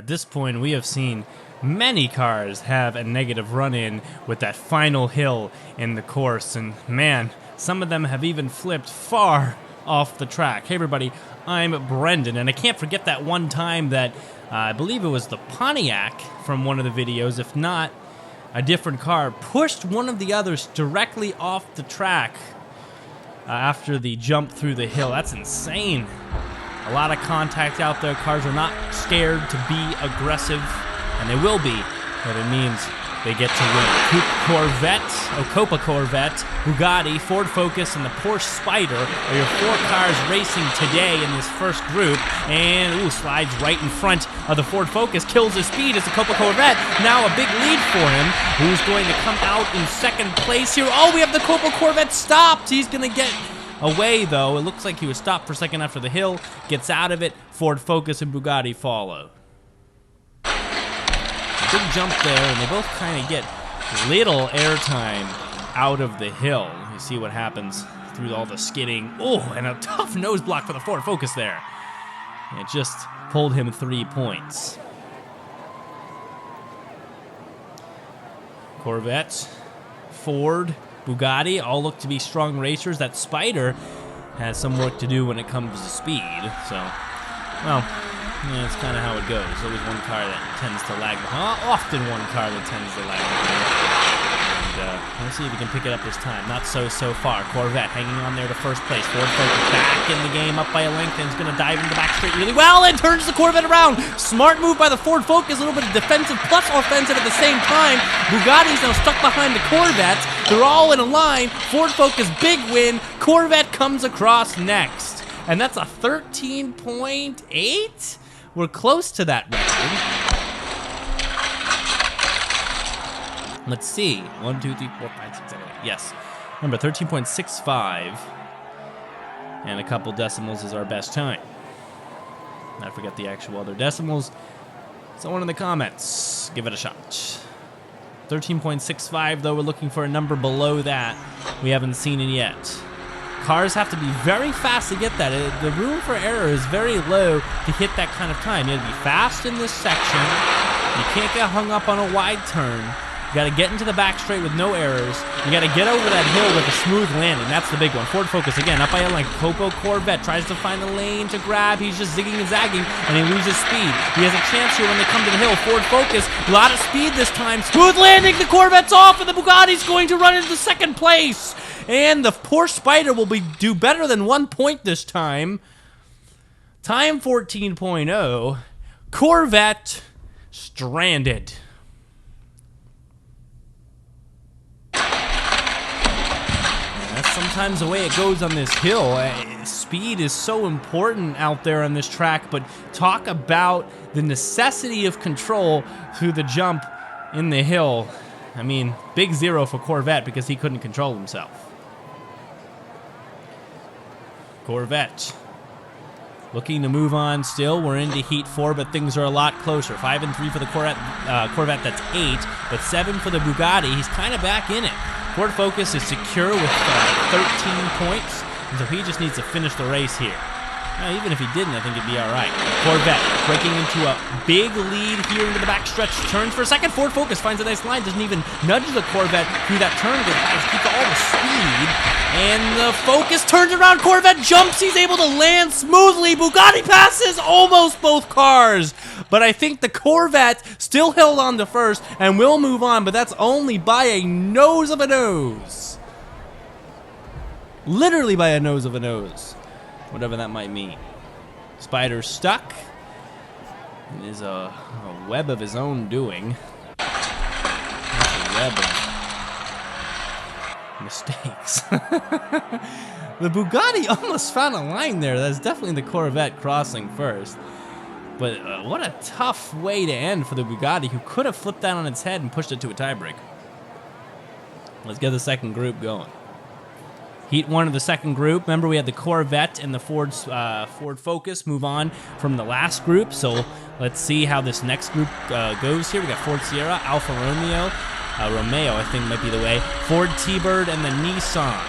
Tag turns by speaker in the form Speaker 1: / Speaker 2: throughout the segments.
Speaker 1: At this point, we have seen many cars have a negative run-in with that final hill in the course, and man, some of them have even flipped far off the track. Hey everybody, I'm Brendan, and I can't forget that one time that I believe it was the Pontiac from one of the videos, if not a different car, pushed one of the others directly off the track after the jump through the hill. That's insane. A lot of contact out there. Cars are not scared to be aggressive, and they will be, but it means they get to win. Copa Corvette, Bugatti, Ford Focus, and the Porsche Spider are your four cars racing today in this first group. And slides right in front of the Ford Focus, kills his speed as the Copa Corvette. Now a big lead for him, who's going to come out in second place here. Oh, we have the Copa Corvette stopped. He's going to get away, though. It looks like he was stopped for a second after the hill. Gets out of it. Ford Focus and Bugatti follow. Big jump there, and they both kind of get little airtime out of the hill. You see what happens through all the skidding. Oh, and a tough nose block for the Ford Focus there. And it just pulled him 3 points. Corvette, Ford, Bugatti all look to be strong racers. That Spider has some work to do when it comes to speed. So, well, yeah, that's kind of how it goes. There's always one car that tends to lag behind. Often one car that tends to lag behind. And let's see if he can pick it up this time. Not so far. Corvette hanging on there to first place. Ford Focus back in the game, up by a length, and is going to dive into the back straight really well and turns the Corvette around. Smart move by the Ford Focus. A little bit of defensive plus offensive at the same time. Bugatti's now stuck behind the Corvette. They're all in a line. Ford Focus, big win. Corvette comes across next. And that's a 13.8? We're close to that record. Let's see. 1, 2, 3, 4, 5, 6, 7, 8. Yes. Remember, 13.65. And a couple decimals is our best time. I forget the actual other decimals. Someone in the comments, give it a shot. 13.65, though. We're looking for a number below that. We haven't seen it yet. Cars have to be very fast to get that. The room for error is very low to hit that kind of time. You have to be fast in this section. You can't get hung up on a wide turn. You got to get into the back straight with no errors. You got to get over that hill with a smooth landing. That's the big one. Ford Focus again, up by a length. Copa Corvette tries to find a lane to grab. He's just zigging and zagging, and he loses speed. He has a chance here when they come to the hill. Ford Focus, a lot of speed this time. Smooth landing. The Corvette's off, and the Bugatti's going to run into second place. And the Porsche Spider will do better than 1 point this time. Time 14.0. Corvette stranded. That's sometimes the way it goes on this hill. Speed is so important out there on this track, but talk about the necessity of control through the jump in the hill. I mean, big zero for Corvette because he couldn't control himself. Corvette looking to move on still. We're into Heat 4, but things are a lot closer. 5 and 3 for the Corvette, that's 8, but 7 for the Bugatti. He's kind of back in it. Ford Focus is secure with 13 points, and so he just needs to finish the race here. Even if he didn't, I think it'd be all right. Corvette breaking into a big lead here into the back stretch. Turns for a second. Ford Focus finds a nice line. Doesn't even nudge the Corvette through that turn. But keeps all the speed. And the Focus turns around. Corvette jumps. He's able to land smoothly. Bugatti passes almost both cars. But I think the Corvette still held on to first and will move on. But that's only by a nose of a nose. Literally by a nose of a nose. Whatever that might mean. Spider's stuck. It is a web of his own doing. That's a web of mistakes. The Bugatti almost found a line there. That's definitely the Corvette crossing first. But what a tough way to end for the Bugatti, who could have flipped that on its head and pushed it to a tiebreaker. Let's get the second group going. Heat 1 of the second group. Remember, we had the Corvette and the Ford Focus move on from the last group. So let's see how this next group goes here. We got Ford Sierra, Alfa Romeo, I think might be the way, Ford T-Bird, and the Nissan.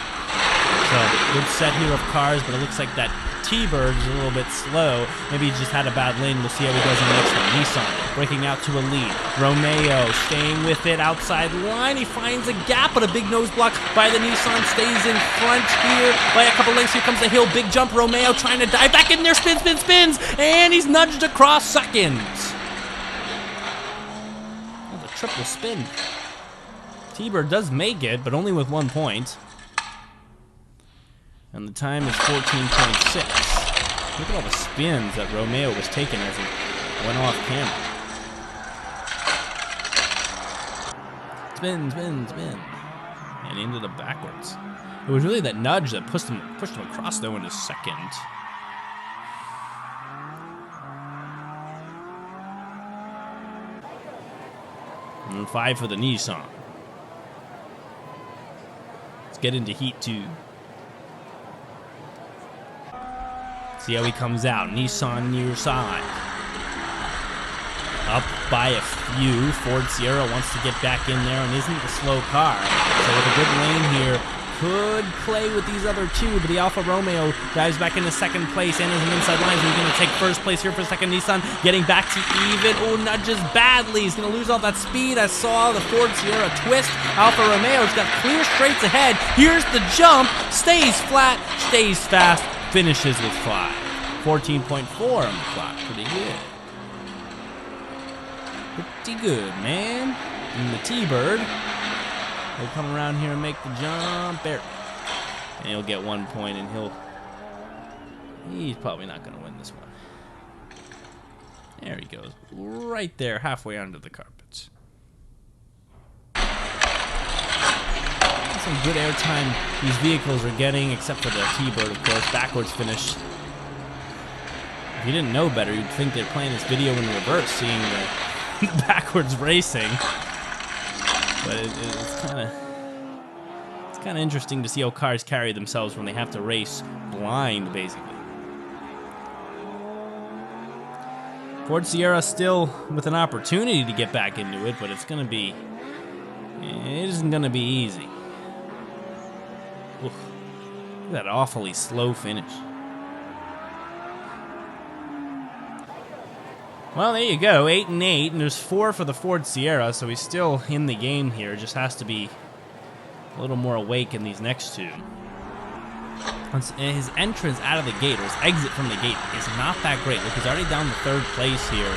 Speaker 1: So good set here of cars, but it looks like that T-Bird is a little bit slow. Maybe he just had a bad lane. We'll see how he does in the next one. Nissan breaking out to a lead. Romeo staying with it outside line. He finds a gap, but a big nose block by the Nissan stays in front here by a couple lengths. Here comes the hill. Big jump. Romeo trying to dive back in there. Spins. And he's nudged across second. Oh, the triple spin. T-Bird does make it, but only with 1 point. And the time is 14.6. Look at all the spins that Romeo was taking as he went off camera. Spin. And into the backwards. It was really that nudge that pushed him across though into second. And 5 for the Nissan. Let's get into Heat 2. See how he comes out. Nissan near side. Up by a few. Ford Sierra wants to get back in there and isn't the slow car. So with a good lane here, could play with these other two, but the Alfa Romeo dives back into second place and is an inside line, so he's going to take first place here for second. Nissan getting back to even. Oh, nudges badly. He's going to lose all that speed. I saw the Ford Sierra twist. Alfa Romeo's got clear straights ahead. Here's the jump. Stays flat, stays fast, finishes with 5. 14.4 on the clock. Pretty good. Pretty good, man. And the T-Bird will come around here and make the jump. There. And he'll get 1 point, and he's probably not going to win this one. There he goes. Right there, halfway under the carpets. Some good airtime these vehicles are getting, except for the T-Bird, of course. Backwards finish. If you didn't know better, you'd think they're playing this video in reverse, seeing the backwards racing. But it's kind of interesting to see how cars carry themselves when they have to race blind, basically. Ford Sierra still with an opportunity to get back into it, but it isn't going to be easy. Oof. Look at that awfully slow finish. Well, there you go, 8 and 8, and there's 4 for the Ford Sierra, so he's still in the game here. Just has to be a little more awake in these next two. His entrance out of the gate, or his exit from the gate, is not that great. Look, he's already down to 3rd place here,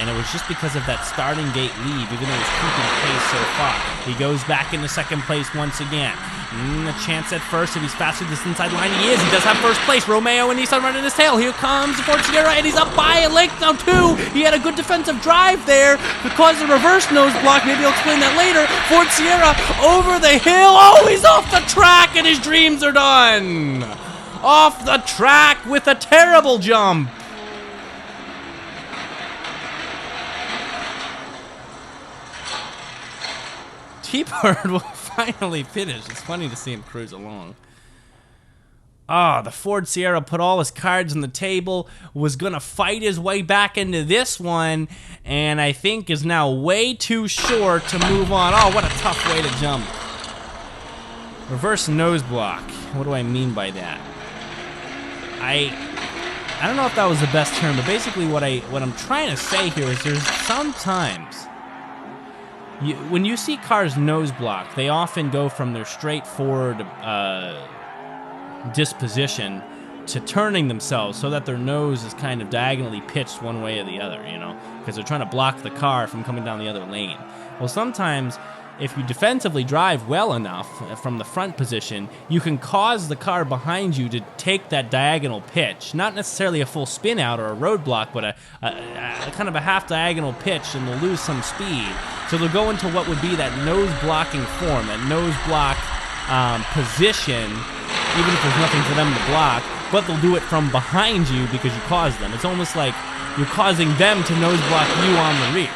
Speaker 1: and it was just because of that starting gate lead, even though he's keeping pace so far. He goes back into 2nd place once again. A chance at first if he's faster this inside line. He is. He does have 1st place. Romeo and Nissan running his tail. Here comes Ford Sierra, and he's up by a length now, too. He had a good defensive drive there because the reverse nose block. Maybe I'll explain that later. Ford Sierra over the hill. Oh, he's off the track, and his dreams are done. Off the track with a terrible jump. T-Bird will finally finish. It's funny to see him cruise along. The Ford Sierra put all his cards on the table, was going to fight his way back into this one, and I think is now way too short to move on. Oh, what a tough way to jump. Reverse nose block. What do I mean by that? I don't know if that was the best term, but basically what I'm trying to say here is there's sometimes when you see cars nose block, they often go from their straightforward disposition to turning themselves so that their nose is kind of diagonally pitched one way or the other, you know, because they're trying to block the car from coming down the other lane. Well, sometimes if you defensively drive well enough from the front position, you can cause the car behind you to take that diagonal pitch. Not necessarily a full spin out or a roadblock, but a kind of a half diagonal pitch, and they'll lose some speed. So they'll go into what would be that nose blocking form, that nose block position, even if there's nothing for them to block, but they'll do it from behind you because you caused them. It's almost like you're causing them to nose block you on the rear.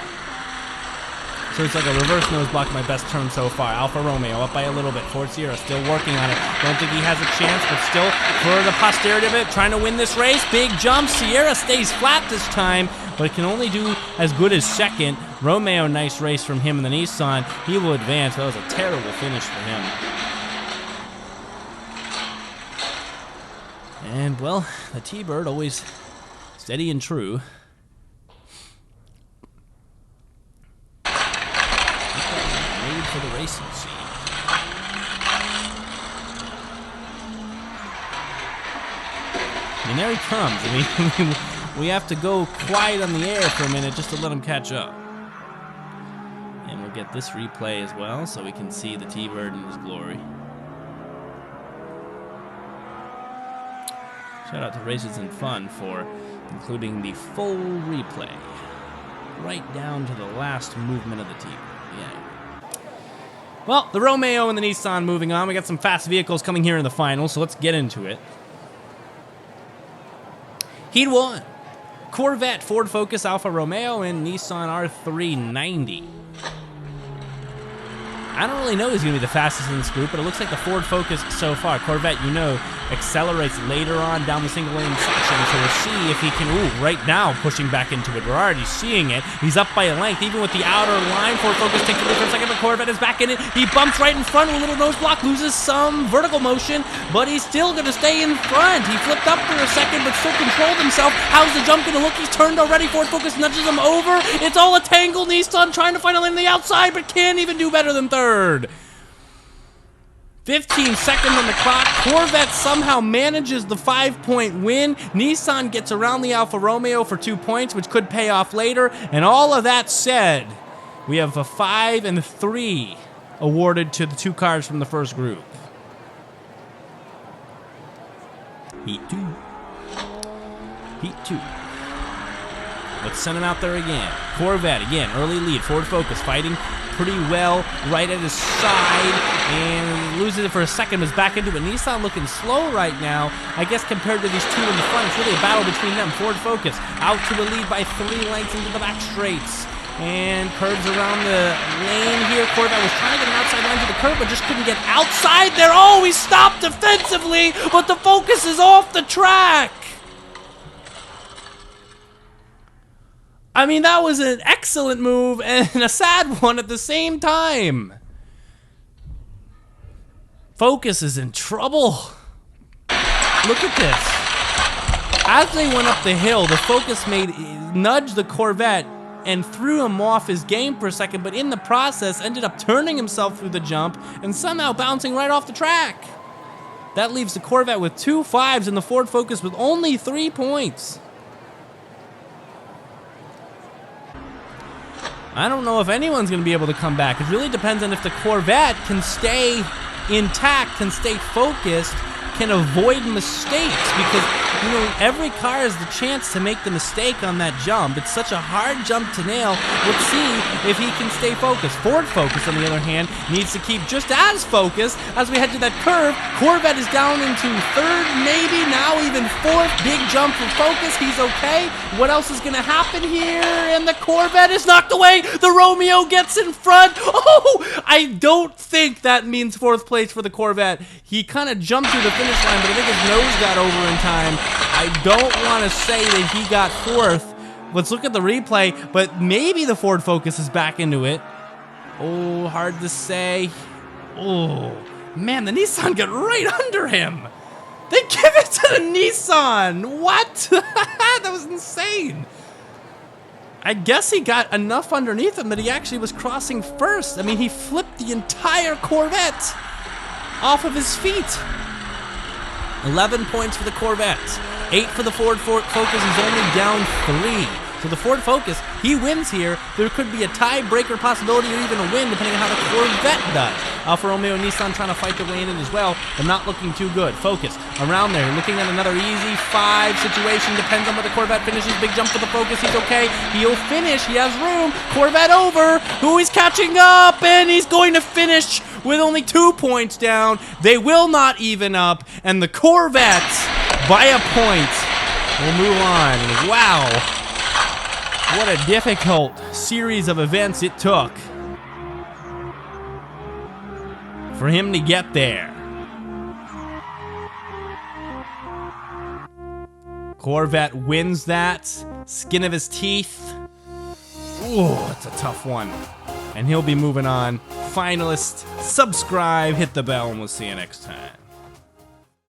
Speaker 1: So it's like a reverse nose block, my best term so far. Alfa Romeo up by a little bit. Ford Sierra still working on it. Don't think he has a chance, but still for the posterity of it, trying to win this race. Big jump. Sierra stays flat this time, but can only do as good as second. Romeo, nice race from him in the Nissan. He will advance. That was a terrible finish for him. And, well, the T-Bird always steady and true. Made for the racing scene. I mean, there he comes. I mean, we have to go quiet on the air for a minute just to let him catch up. And we'll get this replay as well so we can see the T-Bird in his glory. Shout out to Races and Fun for including the full replay. Right down to the last movement of the T-Bird. Yeah. Well, the Romeo and the Nissan moving on. We got some fast vehicles coming here in the final, so let's get into it. Heat 1. Corvette, Ford Focus, Alfa Romeo, and Nissan R390. I don't really know who's going to be the fastest in this group, but it looks like the Ford Focus so far. Corvette, you know, accelerates later on down the single lane section, so we'll see if he can, right now pushing back into it. We're already seeing it. He's up by a length, even with the outer line. Ford Focus takes the lead for a second, but Corvette is back in it. He bumps right in front with a little nose block, loses some vertical motion, but he's still going to stay in front. He flipped up for a second, but still controlled himself. How's the jump going to look? He's turned already. Ford Focus nudges him over. It's all a tangle. Nissan trying to find a lane on the outside, but can't even do better than third. 15 seconds on the clock. Corvette somehow manages the 5-point win. Nissan gets around the Alfa Romeo for 2 points, which could pay off later. And all of that said, we have a 5 and 3 awarded to the 2 cars from the first group. Heat 2. Heat 2. Let's send him out there again. Corvette, again, early lead. Ford Focus fighting pretty well right at his side and loses it for a second, is back into it. Nissan looking slow right now, I guess, compared to these two in the front. It's really a battle between them. Ford Focus out to a lead by 3 lengths into the back straights and curves around the lane here. Corvette was trying to get an outside line to the curb, but just couldn't get outside there. Oh, he stopped defensively, but the Focus is off the track. I mean, that was an excellent move and a sad one at the same time. Focus is in trouble. Look at this. As they went up the hill, the Focus nudged the Corvette and threw him off his game for a second, but in the process ended up turning himself through the jump and somehow bouncing right off the track. That leaves the Corvette with 2 5s and the Ford Focus with only 3 points. I don't know if anyone's going to be able to come back. It really depends on if the Corvette can stay intact, can stay focused, can avoid mistakes, because, you know, every car has the chance to make the mistake on that jump. It's such a hard jump to nail. Let's see if he can stay focused. Ford Focus, on the other hand, needs to keep just as focused as we head to that curve. Corvette is down into 3rd, maybe now even 4th. Big jump for Focus. He's okay. What else is going to happen here? And the Corvette is knocked away. The Romeo gets in front. Oh, I don't think that means 4th place for the Corvette. He kind of jumped through the finish line, but I think his nose got over in time. I don't want to say that he got 4th. Let's look at the replay, but maybe the Ford Focus is back into it. Oh, hard to say. Oh, man, the Nissan got right under him. They give it to the Nissan. What? That was insane. I guess he got enough underneath him that he actually was crossing first. I mean, he flipped the entire Corvette off of his feet. 11 points for the Corvette, 8 for the Ford Focus. He's only down 3. So the Ford Focus, he wins here. There could be a tiebreaker possibility or even a win depending on how the Corvette does. Alfa Romeo and Nissan trying to fight their way in it as well, but not looking too good. Focus around there, looking at another easy 5 situation. Depends on where the Corvette finishes. Big jump for the Focus. He's okay. He'll finish. He has room. Corvette over. Who is catching up, and he's going to finish with only 2 points down. They will not even up, and the Corvette, by a point, will move on. Wow. What a difficult series of events it took for him to get there. Corvette wins that. Skin of his teeth. Ooh, it's a tough one. And he'll be moving on. Finalist, subscribe, hit the bell, and we'll see you next time.